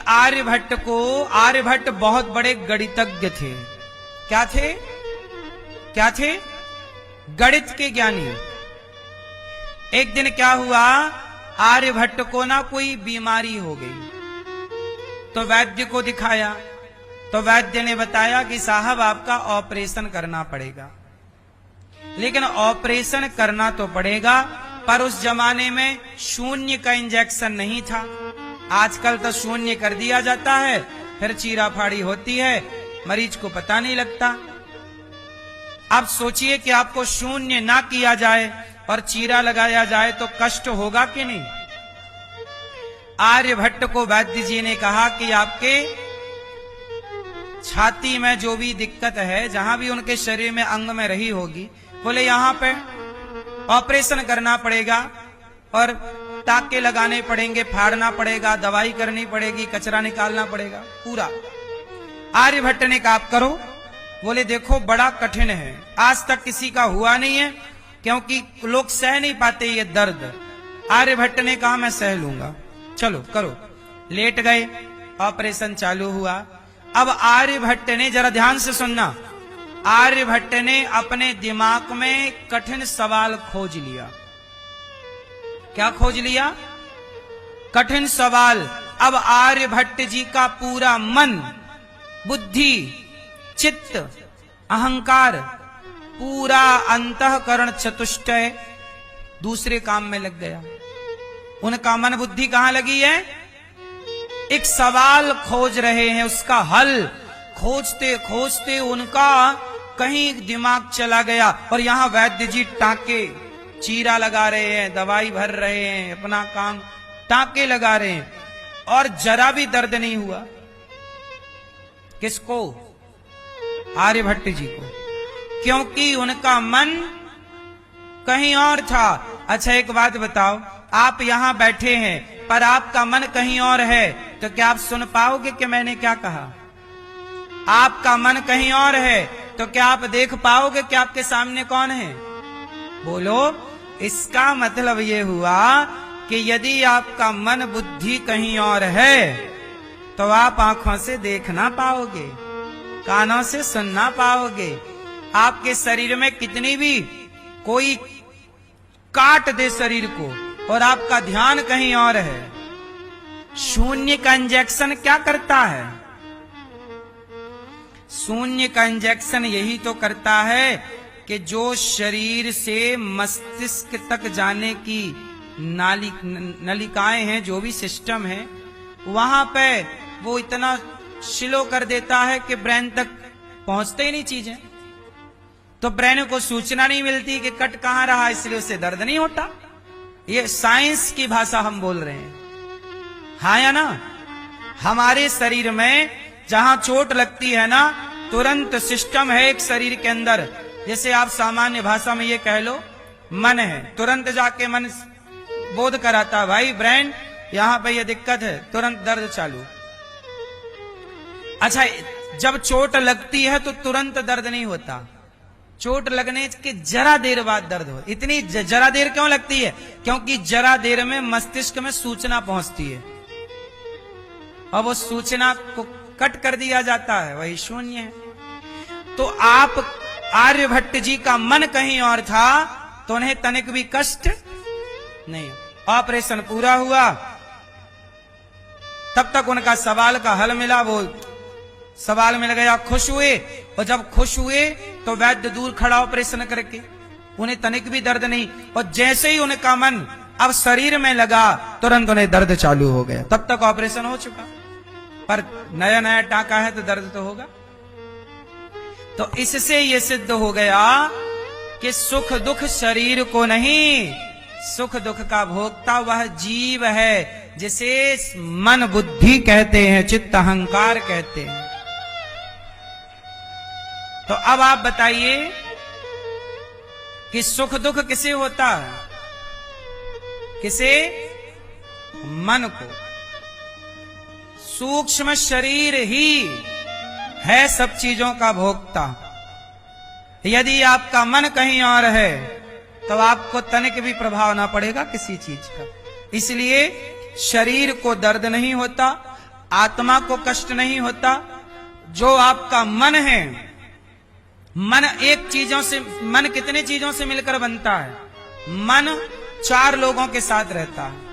आर्यभट्ट बहुत बड़े गणितज्ञ थे। क्या थे? क्या थे? गणित के ज्ञानी। एक दिन क्या हुआ, आर्यभट्ट को ना कोई बीमारी हो गई, तो वैद्य को दिखाया। तो वैद्य ने बताया कि साहब आपका ऑपरेशन करना पड़ेगा। लेकिन ऑपरेशन करना तो पड़ेगा, पर उस जमाने में शून्य का इंजेक्शन नहीं था। आजकल तो शून्य कर दिया जाता है, फिर चीरा फाड़ी होती है, मरीज को पता नहीं लगता। अब सोचिए कि आपको शून्य ना किया जाए और चीरा लगाया जाए तो कष्ट होगा कि नहीं। आर्यभट्ट को वैद्य जी ने कहा कि आपके छाती में जो भी दिक्कत है, जहां भी उनके शरीर में अंग में रही होगी, बोले यहां पे ऑपरेशन करना पड़ेगा और टाके लगाने पड़ेंगे, फाड़ना पड़ेगा, दवाई करनी पड़ेगी, कचरा निकालना पड़ेगा पूरा। आर्यभट्ट ने कहा आप करो। बोले देखो बड़ा कठिन है, आज तक किसी का हुआ नहीं है, क्योंकि लोग सह नहीं पाते ये दर्द। आर्यभट्ट ने कहा मैं सह लूंगा, चलो करो। लेट गए, ऑपरेशन चालू हुआ। अब आर्यभट्ट ने, जरा ध्यान से सुनना, आर्यभट्ट ने अपने दिमाग में कठिन सवाल खोज लिया। क्या खोज लिया? कठिन सवाल। अब आर्यभट्ट जी का पूरा मन, बुद्धि, चित्त, अहंकार, पूरा अंतःकरण चतुष्टय दूसरे काम में लग गया। उनका मन बुद्धि कहां लगी है? एक सवाल खोज रहे हैं, उसका हल खोजते खोजते उनका कहीं दिमाग चला गया। और यहां वैद्य जी टाके, चीरा लगा रहे हैं, दवाई भर रहे हैं, अपना काम टाके लगा रहे हैं, और जरा भी दर्द नहीं हुआ। किसको? आर्यभट्ट जी को, क्योंकि उनका मन कहीं और था। अच्छा एक बात बताओ, आप यहां बैठे हैं पर आपका मन कहीं और है, तो क्या आप सुन पाओगे कि मैंने क्या कहा? आपका मन कहीं और है तो क्या आप देख पाओगे कि आपके सामने कौन है? बोलो। इसका मतलब ये हुआ कि यदि आपका मन बुद्धि कहीं और है तो आप आंखों से देख ना पाओगे, कानों से सुन ना पाओगे। आपके शरीर में कितनी भी कोई काट दे शरीर को और आपका ध्यान कहीं और है। शून्य का इंजेक्शन क्या करता है? शून्य का इंजेक्शन यही तो करता है कि जो शरीर से मस्तिष्क तक जाने की नलिकाएं हैं, जो भी सिस्टम है, वहां पे वो इतना स्लो कर देता है कि ब्रेन तक पहुंचते ही नहीं चीजें। तो ब्रेन को सूचना नहीं मिलती कि कट कहां रहा, इसलिए उससे दर्द नहीं होता। ये साइंस की भाषा हम बोल रहे हैं, हाँ या ना? हमारे शरीर में जहां चोट लगती है ना, तुरंत सिस्टम है एक शरीर के अंदर, जैसे आप सामान्य भाषा में ये कह लो मन है, तुरंत जाके मन बोध कराता है, भाई ब्रेन यहां पे ये दिक्कत है, तुरंत दर्द चालू। अच्छा, जब चोट लगती है तो तुरंत दर्द नहीं होता, चोट लगने के जरा देर बाद दर्द हो। इतनी जरा देर क्यों लगती है? क्योंकि जरा देर में मस्तिष्क में सूचना पहुंचती है और वो सूचना को कट कर दिया जाता है, वही शून्य है। तो आप आर्यभट्ट जी का मन कहीं और था तो उन्हें तनिक भी कष्ट नहीं। ऑपरेशन पूरा हुआ, तब तक उनका सवाल का हल मिला, वो सवाल मिल गया, खुश हुए। और जब खुश हुए तो वैद्य दूर खड़ा ऑपरेशन करके, उन्हें तनिक भी दर्द नहीं। और जैसे ही उनका मन अब शरीर में लगा, तुरंत उन्हें दर्द चालू हो गया। तब तक ऑपरेशन हो चुका, पर नया नया टाका है तो दर्द तो होगा। तो इससे यह सिद्ध हो गया कि सुख दुख शरीर को नहीं, सुख दुख का भोक्ता वह जीव है, जिसे मन बुद्धि कहते हैं, चित्त अहंकार कहते हैं। तो अब आप बताइए कि सुख दुख किसे होता है? किसे? मन को। सूक्ष्म शरीर ही है सब चीजों का भोक्ता। यदि आपका मन कहीं और है तो आपको तनिक भी प्रभाव ना पड़ेगा किसी चीज का। इसलिए शरीर को दर्द नहीं होता, आत्मा को कष्ट नहीं होता। जो आपका मन है, मन एक चीजों से, मन कितने चीजों से मिलकर बनता है? मन 4 लोगों के साथ रहता है।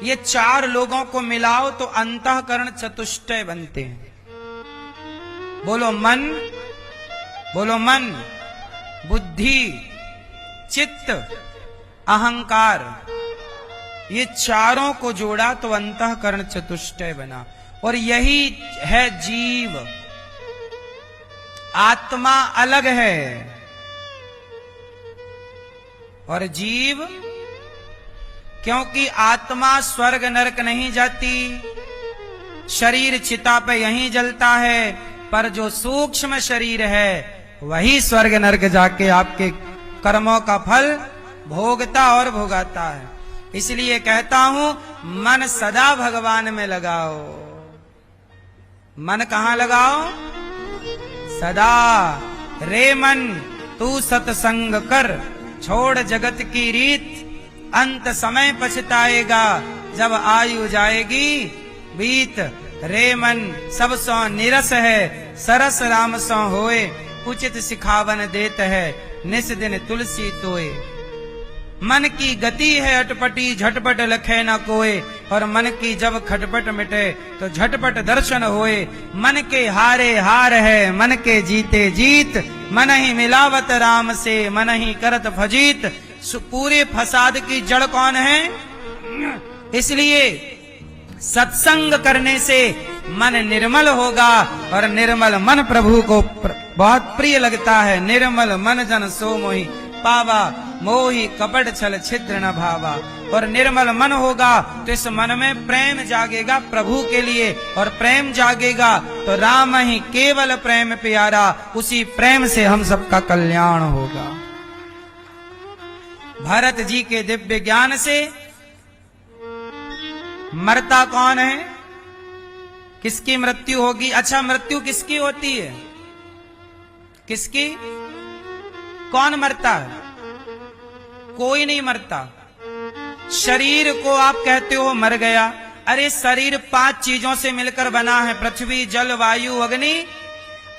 ये 4 लोगों को मिलाओ तो अंतःकरण चतुष्टय बनते हैं। बोलो मन, बोलो मन, बुद्धि, चित्त, अहंकार, ये चारों को जोड़ा तो अंतःकरण चतुष्टय बना। और यही है जीव। आत्मा अलग है और जीव, क्योंकि आत्मा स्वर्ग नरक नहीं जाती, शरीर चिता पे यहीं जलता है, पर जो सूक्ष्म शरीर है वही स्वर्ग नरक जाके आपके कर्मों का फल भोगता और भोगाता है। इसलिए कहता हूं, मन सदा भगवान में लगाओ। मन कहां लगाओ? सदा। रे मन तू सत्संग कर, छोड़ जगत की रीत, अंत समय पछताएगा जब आयु जाएगी बीत। रे मन सब सो निरस है, सरस राम सो होए, उचित सिखावन देत है, निस दिन तुलसी तोए। मन की गति है अटपटी, झटपट लखे न कोय, और मन की जब खटपट मिटे तो झटपट दर्शन होए। मन के हारे हार है, मन के जीते जीत, मन ही मिलावत राम से, मन ही करत फजीत। पूरे फसाद की जड़ कौन है? इसलिए सत्संग करने से मन निर्मल होगा, और निर्मल मन प्रभु को बहुत प्रिय लगता है। निर्मल मन जन सो मोहि पावा, मोहि कपट छल छिद्र न भावा। और निर्मल मन होगा तो इस मन में प्रेम जागेगा प्रभु के लिए, और प्रेम जागेगा तो राम ही केवल प्रेम प्यारा, उसी प्रेम से हम सबका कल्याण होगा। भरत जी के दिव्य ज्ञान से मरता कौन है? किसकी मृत्यु होगी? अच्छा, मृत्यु किसकी होती है? किसकी? कौन मरता है? कोई नहीं मरता। शरीर को आप कहते हो मर गया। अरे शरीर 5 चीजों से मिलकर बना है, पृथ्वी, जल, वायु, अग्नि,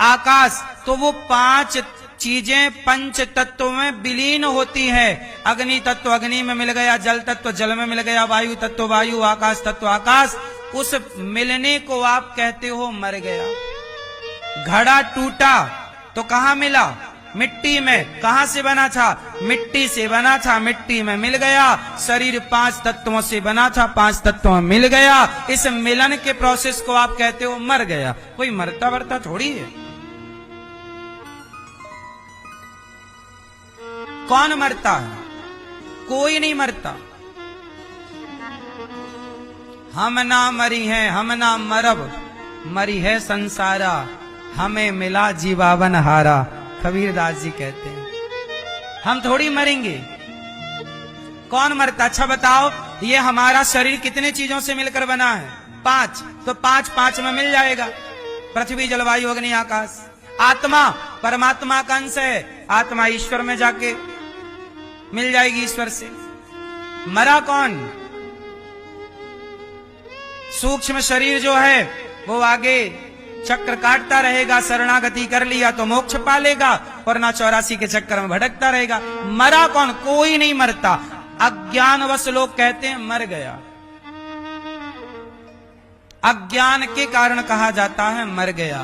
आकाश। तो वो 5 चीजें पंच तत्व में विलीन होती है। अग्नि तत्व अग्नि में मिल गया, जल तत्व जल में मिल गया, वायु तत्व वायु, आकाश तत्व आकाश। उस मिलने को आप कहते हो मर गया। घड़ा टूटा तो कहां मिला? मिट्टी में। कहां से बना था? मिट्टी से बना था, मिट्टी में मिल गया। शरीर 5 तत्वों से बना था, 5 तत्वों में मिल गया। इस मिलन के प्रोसेस को आप कहते हो मर गया। कोई मरता वरता थोड़ी है। कौन मरता है? कोई नहीं मरता। हम ना मरी हैं, हम ना मरब, मरी है संसारा, हमें मिला जीवावन हारा। कबीरदास जी कहते हैं हम थोड़ी मरेंगे। कौन मरता? अच्छा बताओ, ये हमारा शरीर कितने चीजों से मिलकर बना है? 5। तो 5 में मिल जाएगा, पृथ्वी, जलवायु, अग्नि, आकाश। आत्मा परमात्मा का अंश है, आत्मा ईश्वर में जाके मिल जाएगी ईश्वर से। मरा कौन? सूक्ष्म शरीर जो है वो आगे चक्र काटता रहेगा, शरणागति कर लिया तो मोक्ष पालेगा, वरना 84 के चक्कर में भटकता रहेगा। मरा कौन? कोई नहीं मरता। अज्ञानवश लोग कहते हैं मर गया। अज्ञान के कारण कहा जाता है मर गया।